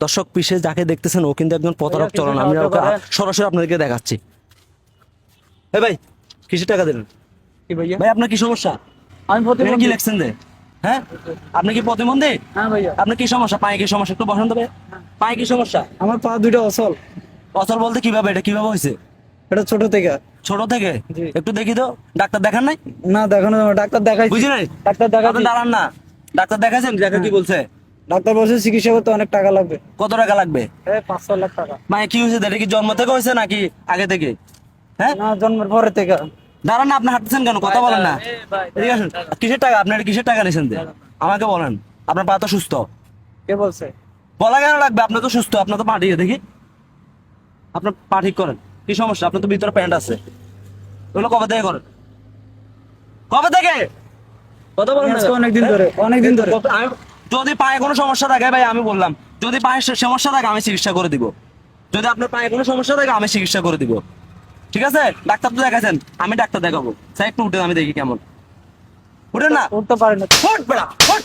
দর্শক পিছে যাকে দেখতেছেন ও কিন্তু একজন প্রতারক। চলুন আমি ওকে সরাসরি আপনাদেরকে দেখাচ্ছি। এই ভাই কিসের টাকা দিলেন? কি ভাইয়া? ভাই আপনার কি সমস্যা? আমি কি লেখছেন দে? হ্যাঁ আপনি কি প্রতিবন্ধী? হ্যাঁ ভাইয়া। আপনার কি সমস্যা? পায়ে কি সমস্যা? একটু বসন্ত ভাই, পায়ে কি সমস্যা? আমার পা দুইটা অচল। অচল বলতে কিভাবে? এটা কিভাবে হয়েছে? এটা ছোট থেকে। ছোট থেকে? জি। একটু দেখি তো। ডাক্তার দেখান নাই? না দেখানো যাবে না। ডাক্তার দেখাইছি। বুঝি নাই? ডাক্তার আপনি দেখাইছি। দাঁড়ান না। ডাক্তার দেখাইছেন? দেখা কি বলছে? ডাক্তার বলছে চিকিৎসা করতে অনেক টাকা লাগবে। কত টাকা লাগবে? 5-6 লাখ টাকা। মানে কি হয়েছে? এটা কি জন্ম থেকে হয়েছে নাকি আগে থেকে? হ্যাঁ না জন্মের পরে থেকে। দাঁড়ান না, আপনি হাঁটতেছেন কেন? কথা বলেন না। এদিকে আসুন। কিসের টাকা? আপনার কিসের টাকা নিয়েছেন? আমাকে বলেন। আপনার পা তো সুস্থ। কে বলছে? বলা কেন লাগবে? আপনি তো সুস্থ, আপনার তো পা ঠিক দেখি। আপনার পা ঠিক করেন। কি সমস্যা? আপনার তো ভিতরে প্যান্ট আছে। ওগুলো কবে থেকে করেন? কবে থেকে? কথা বলেন না। অনেকদিন ধরে, অনেকদিন ধরে। যদি পায়ে কোনো সমস্যা থাকে ভাই, আমি বললাম যদি পায়ে সমস্যা থাকে আমি চিকিৎসা করে দিব। যদি আপনার পায়ে কোনো সমস্যা থাকে আমি চিকিৎসা করে দিব। ঠিক আছে? ডাক্তার তো দেখাচ্ছেন, আমি ডাক্তার দেখাবো। স্যার একটু উঠেন, আমি দেখি কেমন। উঠেন না। উঠতে পারে না। উঠ বেড়া, উঠ।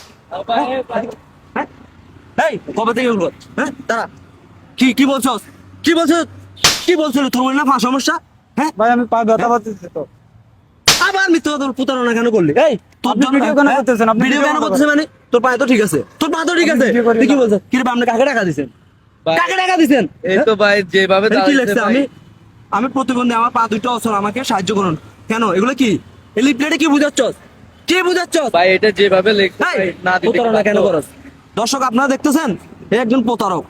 হ্যাঁ? এই কবে থেকে উঠবো? হ্যাঁ দাঁড়া। কি কি বলছস? কি বলছস? কি বলছিল? তোর না পা সমস্যা? হ্যাঁ ভাই আমি পা ব্যথা পাচ্ছি তো। আবার মিথ্যা কথা প্রতারণা কেন করলি? এই তোর আপনি জন্য ভিডিও কেন করতেছেন? আপনি ভিডিও কেন কেন করতেছেন? মানে তোর পায়ে তো ঠিক আছে, তোর পা তো ঠিক আছে। ভিডিও করি তুই কি না। বলছিস? কি রে আপনি কাকে টাকা দিছেন? কাকে টাকা দিছেন? এই তো ভাই যেভাবে এটা কি দাঁড়াইছে লেখছে? ভাই। আমি আমি প্রতিবন্ধী, আমার পা দুটো অসল, আমাকে সাহায্য করুন। কেন এগুলো কি? এই লিফলেটে কি বুঝাচ্ছস? কি বুঝাচ্ছস? ভাই এটা যেভাবে লেখছে এই, ভাই, না দিতে প্রতারণা কেন পারতো। করস? দর্শক আপনারা দেখতেছেন এই একজন প্রতারক।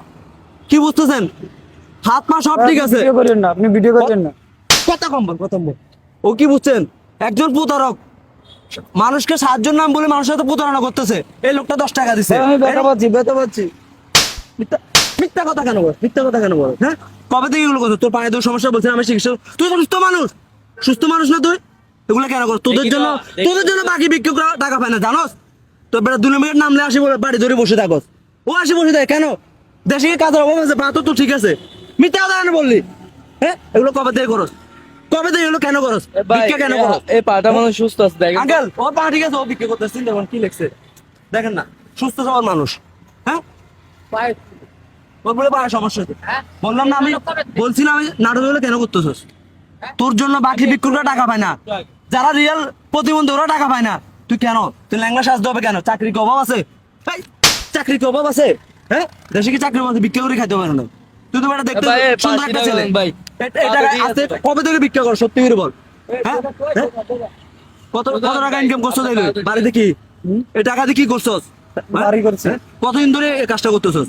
কি বুঝতেছেন? হাত পা সব ঠিক আছে। ভিডিও করেন না, আপনি ভিডিও করেন না। কথা কম বল, কথা বল। ও কি বুঝছেন? একজন প্রতারক মানুষকে সাহায্যের নাম বলে মানুষের সাথে প্রতারণা করতেছে। এই লোকটা 10 টাকা দিছে। ভাই, আমি ব্যথা পাচ্ছি, ব্যথা পাচ্ছি। মিথ্যা কথা কেন বল? মিথ্যা কথা কেন বল? হ্যাঁ কবে থেকে এগুলো করছো? তোর পায়ে তোর সমস্যা বলছেন আমি চিকিৎসা। তুই তো সুস্থ মানুষ, সুস্থ মানুষ না তুই? এগুলো কেন করছ? তোদের জন্য বাকি বিক্রেতা টাকা পায় না, জানোস? তো বেটা 2 মিনিট নামলে আসি বলে বাড়ি ধরে বসে থাকস। ও আসি বসে থাকে কেন? দেশে কি কাজের অভাব আছে? পা তো ঠিক আছে। মিথ্যা কথা কেন বললি? হ্যাঁ এগুলো কবে থেকে করস? কবে থেকে এগুলো কেন করস? এ ভাই, ভিক্ষা কেন করস? এই পাটা মানুষ সুস্থ আছে দেখেন তো। আঙ্কেল ওর পা ঠিক আছে, ও বিক্রি করতেছে। দেখুন কি লিখছে, দেখেন না? সুস্থ সবল মানুষ। হ্যাঁ ওর বলে পায়ে সমস্যা হচ্ছে। বললাম না, আমি বলছি না, আমি নাটক হলে কেন করতেছস? তোর জন্য বাকি বিক্রেতা টাকা পায় না, যারা রিয়েল প্রতিবন্ধী ওরা টাকা পায় না। তুই কেন? তুই ল্যাংলা সাজতে হবে কেন? চাকরি কি অভাব আছে? এই, চাকরি কি অভাব আছে? হ্যাঁ দেশে কি চাকরি আছে? ভিক্ষা করে খাইতে পারে না। তুই তো বেটা দেখতে ভাই, সুন্দর একটা 5 ছেলে। ভাই। এটা আজকে কবে থেকে ভিক্ষা কর? সত্যি করে বল। হ্যাঁ হ্যাঁ? কত কত টাকা ইনকাম করছো? বাড়িতে কি এই টাকা দিয়ে কি করছস? বাড়ি করছি। কতদিন ধরে এই কাজটা করতেছস?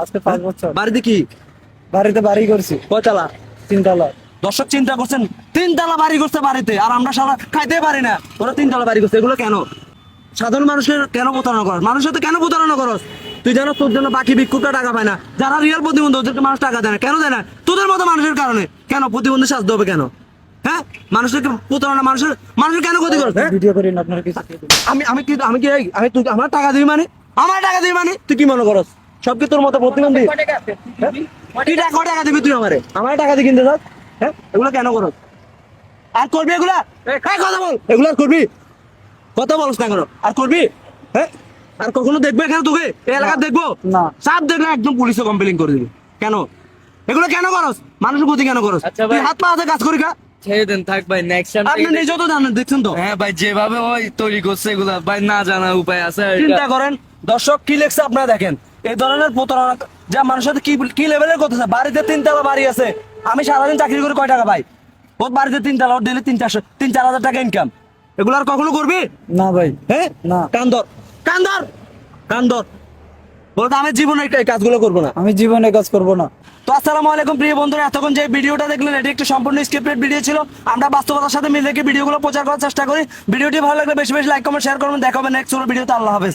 আজকে 5 বছর। বাড়িতে কি? বাড়িতে বাড়ি করছি। কয়তলা? 3 তলা। দর্শক চিন্তা করছেন, 3 তলা বাড়ি করছে বাড়িতে, আর আমরা সারা খাইতে পারি না। ওরা 3 তলা বাড়ি করছে। এগুলো কেন? সাধারণ মানুষের কেন প্রতারণা করস? মানুষের সাথে কেন প্রতারণা করস? তুই জানো তোর জন্য বাকি ভিক্ষুকরা টাকা পায় না, যারা রিয়েল প্রতিবন্ধী ওদেরকে মানুষ টাকা দেয় না। কেন দেয় না? তোদের মতো মানুষের কারণে। কেন প্রতিবন্ধী সাজতে হবে কেন? হ্যাঁ মানুষের প্রতারণা, মানুষের কেন ক্ষতি করস? হ্যাঁ? ভিডিও করি না, আপনার কিছু। আমি তুই আমার টাকা দিবি মানে? আমার টাকা দিবি মানে? তুই কি মনে করস সব কি তোর মতো প্রতিবন্ধী? হ্যাঁ? কি টাকা কয় টাকা দিবি তুই আমারে? আমার টাকা দিয়ে কিনতে চাস? হ্যাঁ এগুলো কেন করস? আর করবি এগুলা? কথা বল, এগুলো আর করবি? কথা বলস না কেন? আর করবি? হ্যাঁ আর কখনো দেখবে কেন তোকে এই এলাকা? দেখবো না। সাপ দেখলে একদম পুলিশে কমপ্লেন করে দিবি। কেন এগুলো কেন করস? মানুষের প্রতি কেন করস? আচ্ছা তুই ভাই। হাত পা হাতে কাজ করি কা? ছেড়ে দেন, থাক ভাই, নেক্সট টাইম আপনি নিজেও তো জানেন, দেখছেন তো। হ্যাঁ ভাই, যেভাবে ওই তৈরি করছে এগুলা ভাই, না জানার উপায় আছে এটা? চিন্তা করেন দর্শক কি লেখছে আপনারা দেখেন। এই ধরনের প্রতারণা যা মানুষের সাথে কি কি লেভেলের করতেছে। বাড়িতে 3 তলা বাড়ি আছে, আমি সারাদিন চাকরি করে কয় টাকা পাই? ওর বাড়িতে 3 তলা, ওর দিলে 3-4 হাজার টাকা ইনকাম। এগুলো আর কখনো করবি? না ভাই। হ্যাঁ না। কান্দর কান্দর কান্দর বলতো আমি জীবনে এই কাজগুলো করবো না। আমি জীবনে কাজ করব না। তো আসসালামু আলাইকুম প্রিয় বন্ধুরা, এতক্ষণ যে ভিডিওটা দেখলেন এটি একটি সম্পূর্ণ স্ক্রিপ্টেড ভিডিও ছিল। আমরা বাস্তবতার সাথে মিল রেখে ভিডিওগুলো প্রচার করার চেষ্টা করি। ভিডিওটি ভালো লাগলে বেশি বেশি লাইক কমেন্ট শেয়ার করবেন। দেখা হবে নেক্সট ভিডিওতে। আল্লাহ হাফেজ।